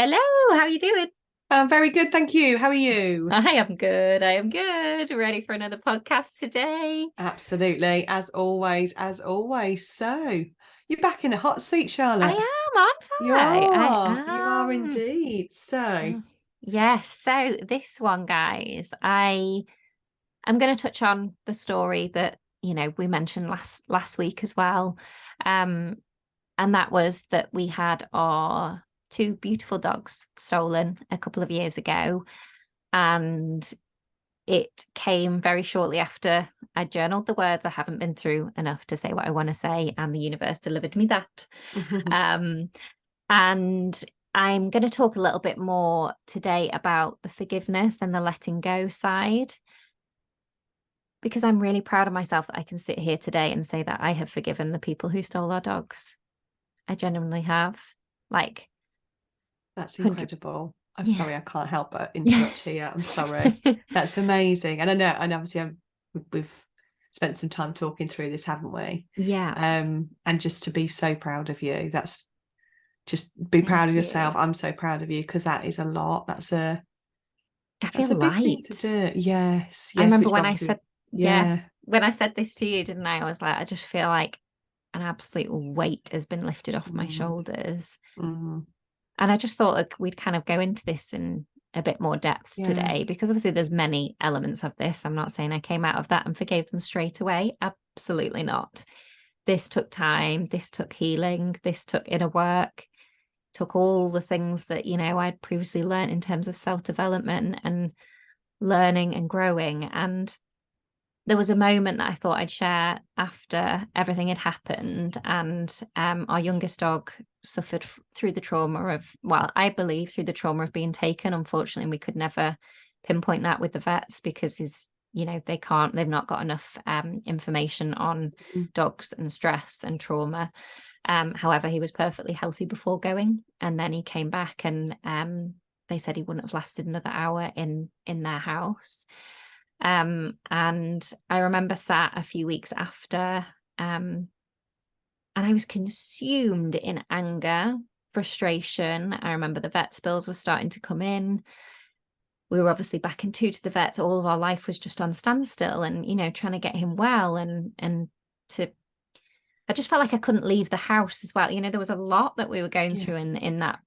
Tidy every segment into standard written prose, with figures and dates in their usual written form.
Hello, how are you doing? I'm very good, thank you. How are you? I am good. I am good. Ready for another podcast today? Absolutely, as always, as always. So, you're back in the hot seat, I Charlotte. am, aren't You I? I are. You are am. indeed. So, Oh, yes. So this one, guys, I'm going to touch on the story that, we mentioned last week as well. Um, and that was that we had our two beautiful dogs stolen a couple of years ago. And it came very shortly after I journaled the words I haven't been through enough to say what I want to say, and the universe delivered me that. Um, and I'm going to talk a little bit more today about the forgiveness and the letting go side, because I'm really proud of myself that I can sit here today and say that I have forgiven the people who stole our dogs. I genuinely have. Like, that's 100. incredible. I'm Yeah. sorry, I can't help but Yeah. interrupt here. I'm sorry. That's amazing. And obviously we've spent some time talking through this, haven't we? Yeah. And just to be so proud of you. That's just be proud of Thank yourself. you. I'm so proud of you because that is a lot. I feel That's a big thing to light. do. Yes, I yes, remember which when I obviously, said, yeah, yeah. when I said this to you, didn't I? I was like, I just feel like an absolute weight has been lifted off my Mm, shoulders. mm, And I just thought like, we'd kind of go into this in a bit more depth yeah, today, because obviously there's many elements of this. I'm not saying I came out of that and forgave them straight away. Absolutely not. This took time. This took healing. This took inner work. Took all the things that, I'd previously learned in terms of self-development and learning and growing. And there was a moment that I thought I'd share after everything had happened. And our youngest dog suffered through the trauma of, well, I believe through the trauma of being taken. Unfortunately, we could never pinpoint that with the vets because they've not got enough information on mm, dogs and stress and trauma. However, he was perfectly healthy before going, and then he came back, and they said he wouldn't have lasted another hour in their house. And I remember sat a few weeks after, and I was consumed in anger, frustration. I remember the vet bills were starting to come in. We were obviously back in two to the vets. All of our life was just on standstill, and trying to get him well, and to. I just felt like I couldn't leave the house as well. There was a lot that we were going yeah, through in that.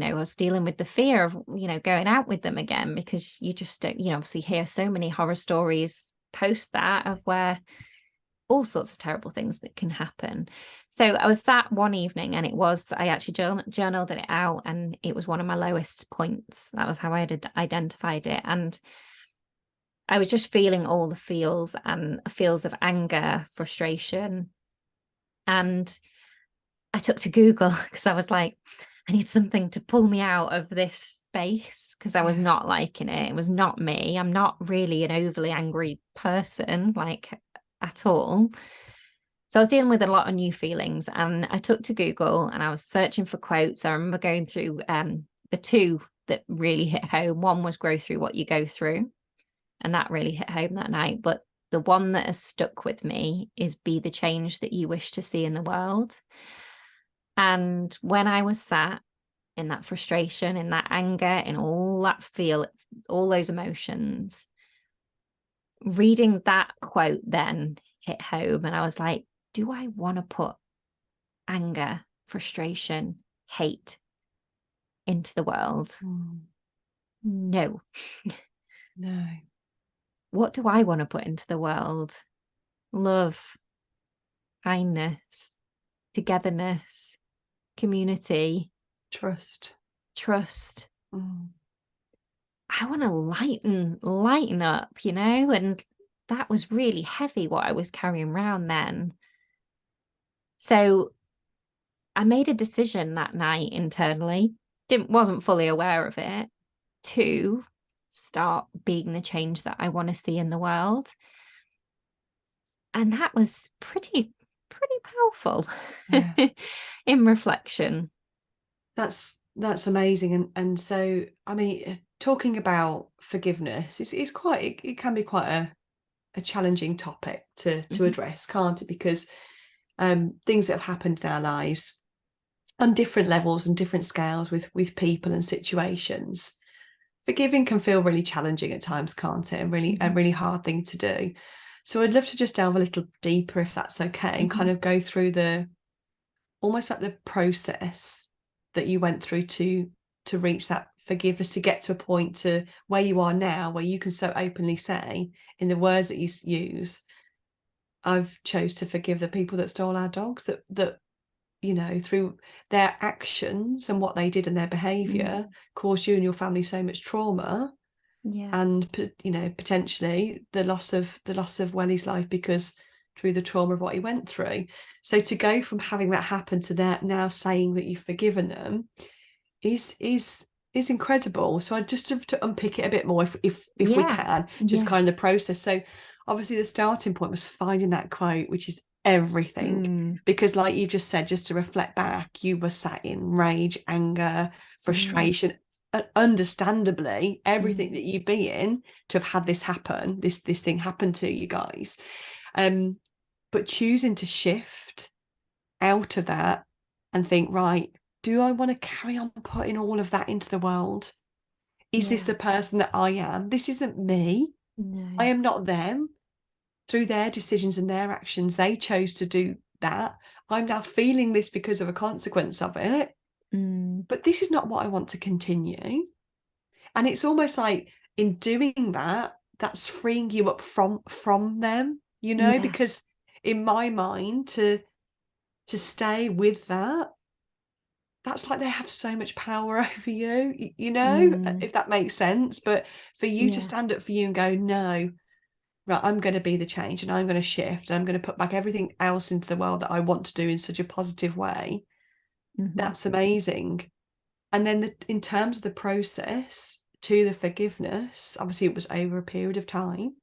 I was dealing with the fear of going out with them again, because you just don't, obviously hear so many horror stories post that of where all sorts of terrible things that can happen. So I was sat one evening, and I actually journaled it out, and it was one of my lowest points. That was how I had identified it. And I was just feeling all the feels of anger, frustration. And I took to Google because I was like, I need something to pull me out of this space, because I was yeah. not liking it. It was not me. I'm not really an overly angry person, like, at all. So I was dealing with a lot of new feelings, and I took to Google and I was searching for quotes. I remember going through the two that really hit home. One was grow through what you go through, and that really hit home that night. But the one that has stuck with me is be the change that you wish to see in the world. And when I was sat in that frustration, in that anger, in all those emotions, reading that quote then hit home. And I was like, do I want to put anger, frustration, hate into the world? Mm, No. no, What do I want to put into the world? Love, kindness, togetherness, community, trust. trust. Mm, I want to lighten up, and that was really heavy what I was carrying around then. So I made a decision that night internally, wasn't fully aware of it, to start being the change that I want to see in the world. And that was pretty powerful yeah, in reflection. that's amazing. And so, I mean, talking about forgiveness, it's quite it can be quite a challenging topic to Mhm. address, can't it? Because things that have happened in our lives, on different levels and different scales with people and situations. Forgiving can feel really challenging at times, can't it? And really a really hard thing to do. So I'd love to just delve a little deeper, if that's okay, and kind of go through the almost like the process that you went through to reach that forgiveness, to get to a point to where you are now, where you can so openly say in the words that you use, I've chose to forgive the people that stole our dogs, that you know, through their actions and what they did and their behavior caused you and your family so much trauma, Yeah. and you know, potentially the loss of Welly's life because through the trauma of what he went through. So to go from having that happen to that now saying that you've forgiven them is incredible. So I just have to unpick it a bit more if we Yeah. can, just Yeah. kind of the process. So obviously the starting point was finding that quote, which is everything. Because like you just said, just to reflect back, you were sat in rage, anger, frustration, understandably everything that you'd be in to have had this happen, this thing happen to you guys. But choosing to shift out of that and think, right, do I want to carry on putting all of that into the world? Is this the person that I am? This isn't me. I No. am not them. Through their decisions and their actions, they chose to do that. I'm now feeling this because of a consequence of it. But this is not what I want to continue. And it's almost like in doing that, that's freeing you up from them, you know, Yeah. because in my mind, to stay with that, that's like they have so much power over you, you know, if that makes sense. But for you to Yeah. stand up for you and go, no, right, I'm going to be the change and I'm going to shift and I'm going to put back everything else into the world that I want to do in such a positive way, that's amazing. And then in terms of the process to the forgiveness, obviously it was over a period of time.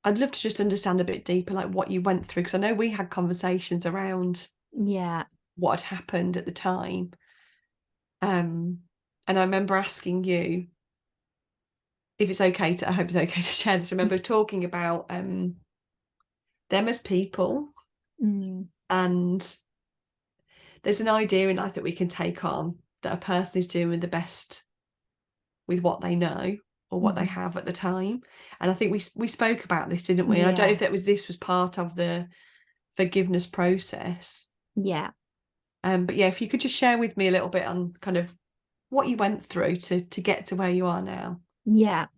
I'd love to just understand a bit deeper, like what you went through, because I know we had conversations around Yeah. what had happened at the time. And I remember asking you if it's okay to, I hope it's okay to share this. I remember talking about them as people, and there's an idea in life that we can take on that a person is doing the best with what they know or what they have at the time. And I think we spoke about this, didn't we? And I don't know Yeah. if this was part of the forgiveness process. Yeah. But yeah, if you could just share with me a little bit on kind of what you went through to get to where you are now. Yeah.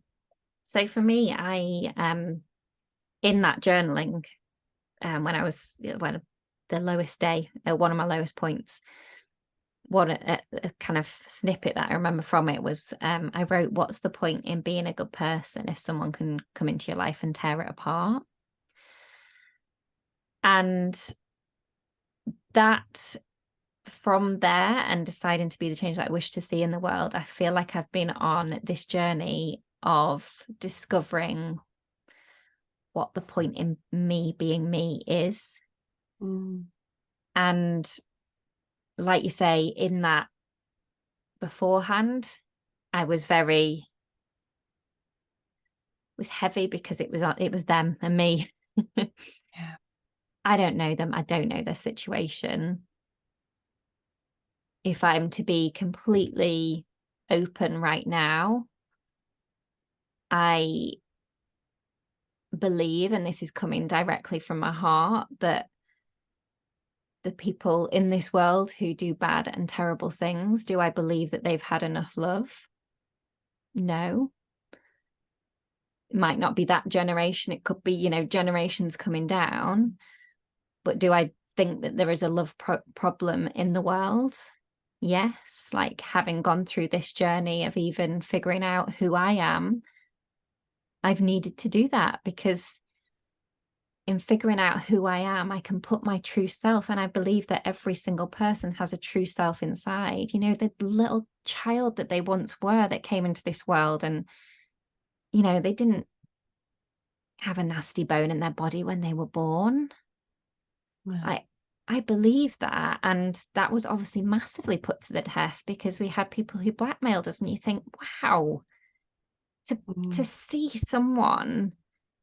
So for me, I in that journaling, when I was the lowest day, one of my lowest points, what a kind of snippet that I remember from it was I wrote, "What's the point in being a good person if someone can come into your life and tear it apart?" And that from there, and deciding to be the change that I wish to see in the world, I feel like I've been on this journey of discovering what the point in me being me is. And like you say, in that beforehand, I was heavy because it was them and me. Yeah. I don't know them. I don't know their situation. If I'm to be completely open right now, I believe, and this is coming directly from my heart, that the people in this world who do bad and terrible things, do I believe that they've had enough love? No. It might not be that generation. It could be, generations coming down. But do I think that there is a love problem in the world? Yes. Like, having gone through this journey of even figuring out who I am, I've needed to do that, because in figuring out who I am, I can put my true self. And I believe that every single person has a true self inside, the little child that they once were that came into this world. And, they didn't have a nasty bone in their body when they were born. Wow. I believe that. And that was obviously massively put to the test because we had people who blackmailed us. And you think, wow, to see someone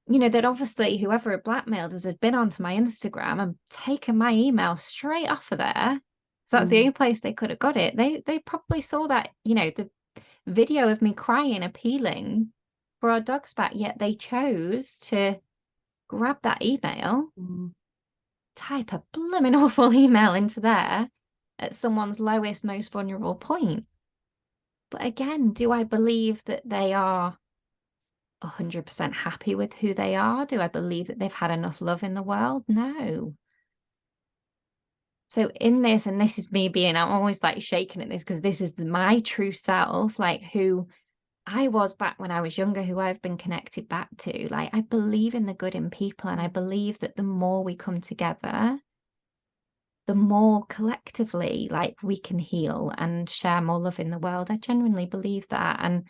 you know, that obviously whoever had blackmailed us had been onto my Instagram and taken my email straight off of there. So that's the only place they could have got it. They probably saw that, you know, the video of me crying, appealing for our dogs back, yet they chose to grab that email, type a blooming awful email into there at someone's lowest, most vulnerable point. But again, do I believe that they are 100% happy with who they are? Do I believe that they've had enough love in the world? No. So in this, and this is me being, I'm always like shaking at this because this is my true self, like who I was back when I was younger, who I've been connected back to. Like, I believe in the good in people, and I believe that the more we come together, the more collectively, like, we can heal and share more love in the world. I genuinely believe that. And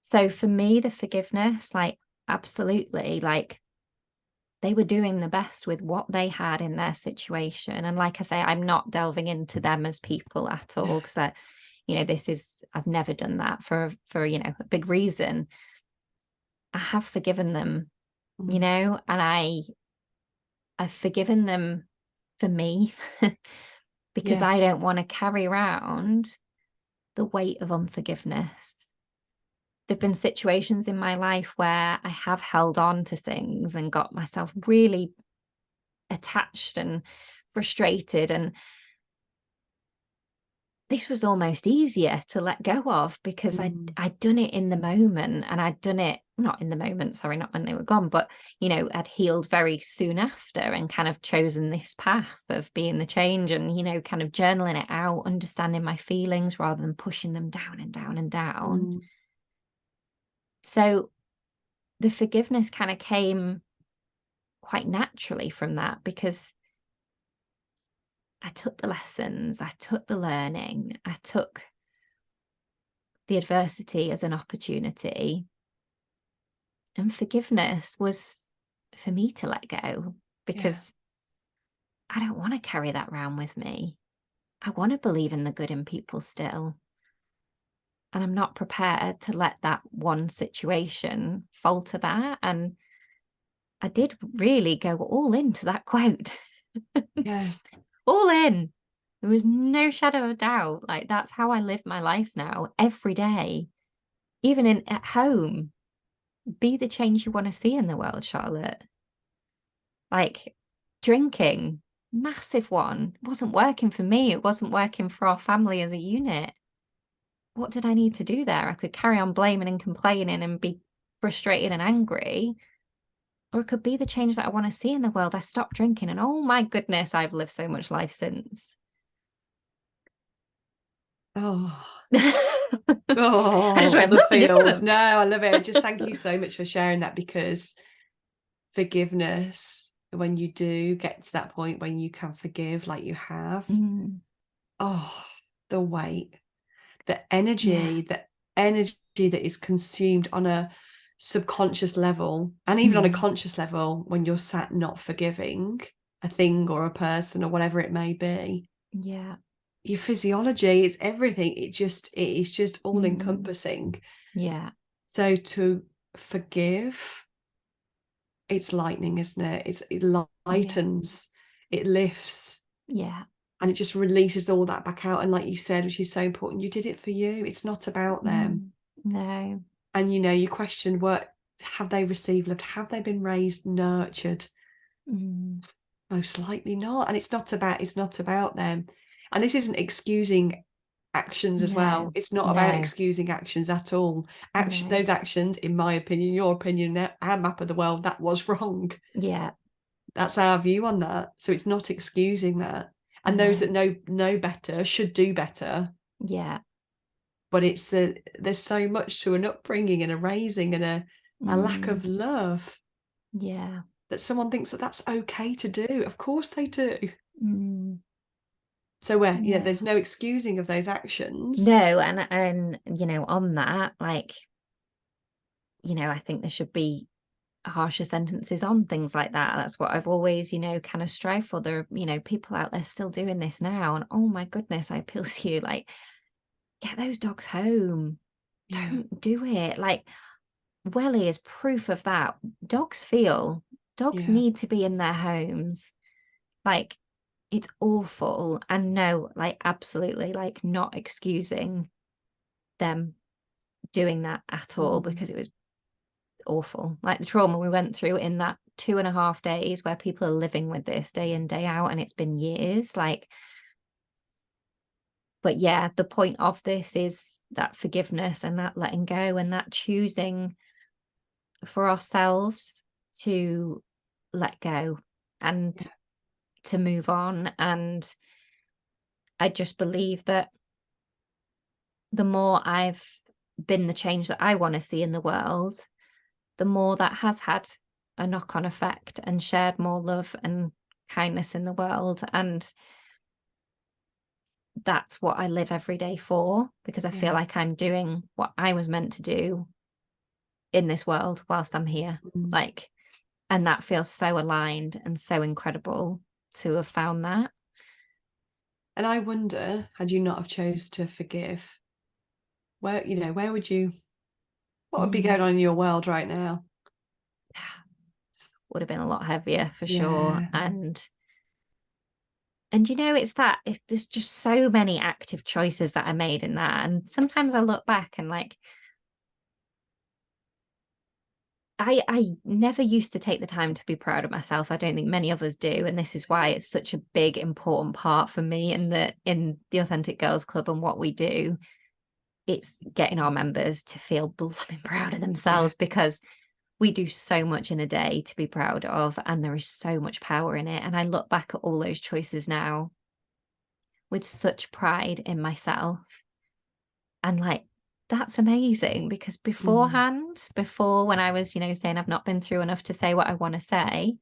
so for me, the forgiveness, like, absolutely, like, they were doing the best with what they had in their situation. And like I say, I'm not delving into them as people at all, because you know, I've never done that for, you know, a big reason. I have forgiven them, you know, and I've forgiven them for me because I don't want to carry around the weight of unforgiveness. There've been situations in my life where I have held on to things and got myself really attached and frustrated, and this was almost easier to let go of because I'd done it in the moment, and I'd done it not in the moment, sorry, not when they were gone, but, you know, I'd healed very soon after and kind of chosen this path of being the change and, you know, kind of journaling it out, understanding my feelings rather than pushing them down and down and down. So the forgiveness kind of came quite naturally from that, because I took the lessons, I took the learning, I took the adversity as an opportunity. And forgiveness was for me to let go, because I don't want to carry that around with me. I want to believe in the good in people still. And I'm not prepared to let that one situation falter that. And I did really go all into that quote. All in. There was no shadow of doubt. Like, that's how I live my life now, every day, even at home. Be the change you want to see in the world, Charlotte. Like, drinking, massive one. It wasn't working for me. It wasn't working for our family as a unit. What did I need to do there? I could carry on blaming and complaining and be frustrated and angry, or it could be the change that I want to see in the world. I stopped drinking, and oh my goodness, I've lived so much life since. Oh, I just went, the feels. No, I love it. Just thank you so much for sharing that, because forgiveness, when you do get to that point when you can forgive like you have, oh, the weight, the energy that is consumed on a subconscious level and even on a conscious level when you're sat not forgiving a thing or a person or whatever it may be. Your physiology, it's everything. It is just all encompassing. So to forgive, it's lightning, isn't it? It lightens, it lifts. And it just releases all that back out. And like you said, which is so important, you did it for you. It's not about them. No. And, you know, you questioned, what have they received love? Have they been raised, nurtured? Most likely not. And it's not about them. And this isn't excusing actions as well. It's not about excusing actions at all. Those actions, in my opinion, your opinion, our map of the world, that was wrong. That's our view on that. So it's not excusing that. And those that know better should do better. But it's there's so much to an upbringing and a raising and a lack of love. That someone thinks that that's okay to do. Of course they do. So there's no excusing of those actions. No, and you know, on that, like, you know, I think there should be harsher sentences on things like that. That's what I've always, you know, kind of strived for. There are, you know, people out there still doing this now, and oh my goodness, I appeal to you, like, get those dogs home. Don't do it. Like, Welly is proof of that. Dogs feel. Dogs Yeah. need to be in their homes. Like, it's awful. And no, like, absolutely, like, not excusing them doing that at all, because it was awful. Like, the trauma we went through in that 2.5 days where people are living with this day in, day out, and it's been years. Like, but yeah, the point of this is that forgiveness and that letting go and that choosing for ourselves to let go and to move on. And I just believe that the more I've been the change that I want to see in the world, the more that has had a knock-on effect and shared more love and kindness in the world. And that's what I live every day for, because I feel like I'm doing what I was meant to do in this world whilst I'm here. Like, and that feels so aligned and so incredible to have found that. And I wonder, had you not have chose to forgive, where, you know, where would you, what would be going on in your world right now? Would have been a lot heavier for sure. Yeah. And you know, it's that, there's just so many active choices that I made in that. And sometimes I look back and like, I never used to take the time to be proud of myself. I don't think many of us do. And this is why it's such a big, important part for me in the Authentic Girls Club and what we do. It's getting our members to feel blooming proud of themselves, because we do so much in a day to be proud of, and there is so much power in it. And I look back at all those choices now with such pride in myself. And like, that's amazing, because beforehand, before, when I was, saying I've not been through enough to say what I want to say,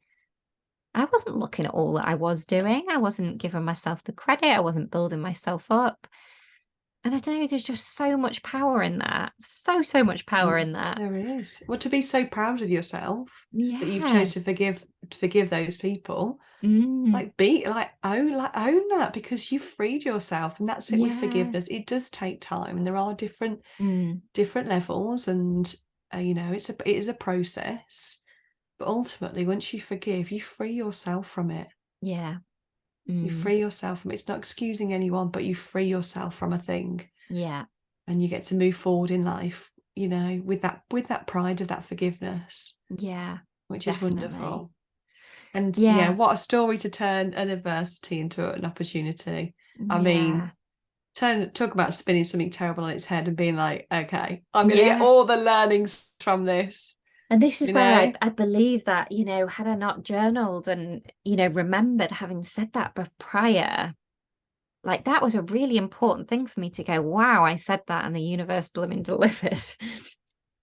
I wasn't looking at all that I was doing. I wasn't giving myself the credit. I wasn't building myself up. And I don't know, there's just so much power in that. So much power in that. There is. Well, to be so proud of yourself that you've Yeah. chose to forgive those people. Mm. Own that, because you've freed yourself. And that's it with Yeah. forgiveness. It does take time, and there are different levels, and it is a process. But ultimately, once you forgive, you free yourself from it. Yeah. You free yourself from it. It's not excusing anyone, but you free yourself from a thing. Yeah. And you get to move forward in life, with that pride of that forgiveness. Yeah. Which Definitely. is wonderful. And yeah, what a story to turn an adversity into an opportunity. I yeah. mean, talk about spinning something terrible on its head and being like, okay, I'm going to get Yeah. all the learnings from this. And this is where I believe that, had I not journaled and, remembered having said that prior, like, that was a really important thing for me to go, wow, I said that and the universe blooming delivered.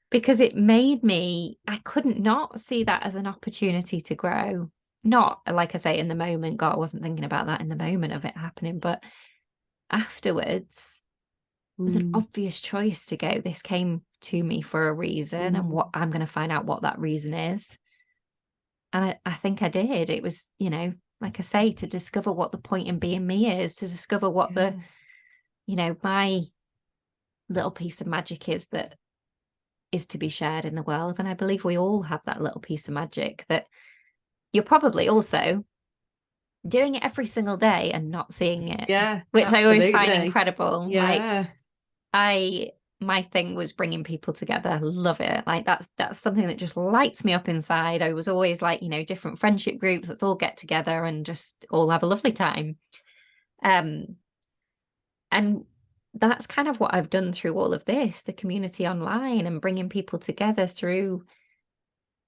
Because it made me, I couldn't not see that as an opportunity to grow. Not, like I say, in the moment, God, I wasn't thinking about that in the moment of it happening, but afterwards, it was an obvious choice to go, this came to me for a reason, and what I'm going to find out what that reason is. And I think I did. It was, like I say, to discover what the point in being me is, to discover what my little piece of magic is that is to be shared in the world. And I believe we all have that little piece of magic that you're probably also doing it every single day and not seeing it. Yeah, which absolutely. I always find incredible. Yeah. Like, my thing was bringing people together. I love it. Like, that's something that just lights me up inside. I was always like, different friendship groups, let's all get together and just all have a lovely time. And that's kind of what I've done through all of this, the community online and bringing people together through,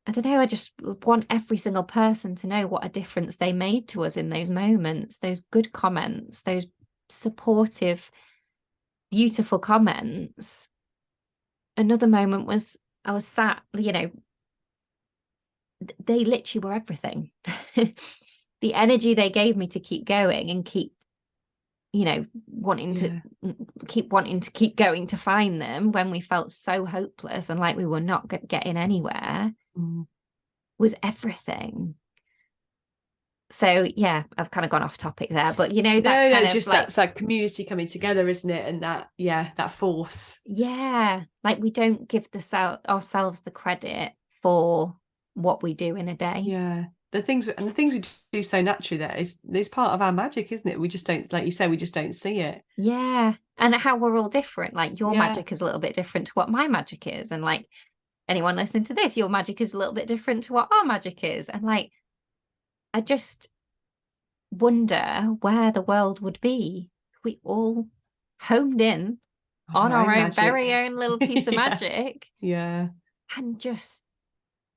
I don't know, I just want every single person to know what a difference they made to us in those moments, those good comments, those supportive, beautiful comments. Another moment was I was sat, they literally were everything. The energy they gave me to keep going and keep, wanting to keep going to find them when we felt so hopeless and like we were not getting anywhere, was everything. So yeah, I've kind of gone off topic there, but you know, that No, kind no, of just like, that's like community coming together, isn't it? And that, yeah, that force. yeah, like we don't give ourselves the credit for what we do in a day. Yeah. The things we do so naturally there is part of our magic, isn't it? We just don't, like you say, we just don't see it. Yeah. And how we're all different. Like your Yeah. magic is a little bit different to what my magic is. And like anyone listening to this, your magic is a little bit different to what our magic is. And like, I just wonder where the world would be if we all homed in on Our our own own very magic. own little piece of Yeah. magic Yeah. and just,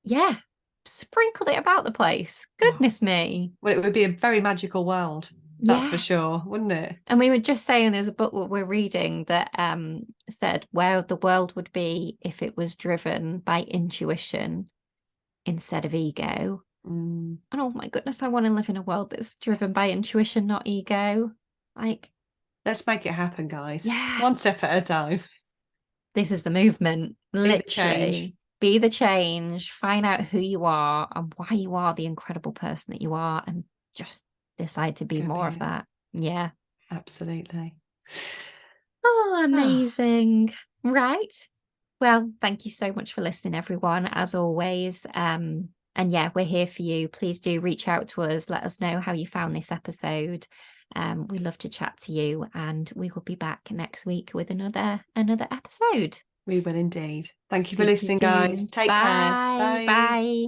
yeah, sprinkled it about the place. Oh, Goodness me. well, it would be a very magical world, that's for Yeah. sure, wouldn't it? And we were just saying there's a book that we're reading that said where the world would be if it was driven by intuition instead of ego. Mm. And oh my goodness, I want to live in a world that's driven by intuition, not ego. Like, Let's make it happen, guys. yeah, One step at a time. this is the movement. Be the change. Literally, be the change, find out who you are and why you are the incredible person that you are, and just decide to be Go be more of it. that. Yeah. Absolutely. Oh, Ah, amazing. Right. Well, thank you so much for listening, everyone, as always. And yeah, we're here for you. Please do reach out to us. Let us know how you found this episode. We love to chat to you, and we will be back next week with another episode. we will indeed. Thank you for Speak to you listening, guys. soon. Take care. Bye. Bye. Bye.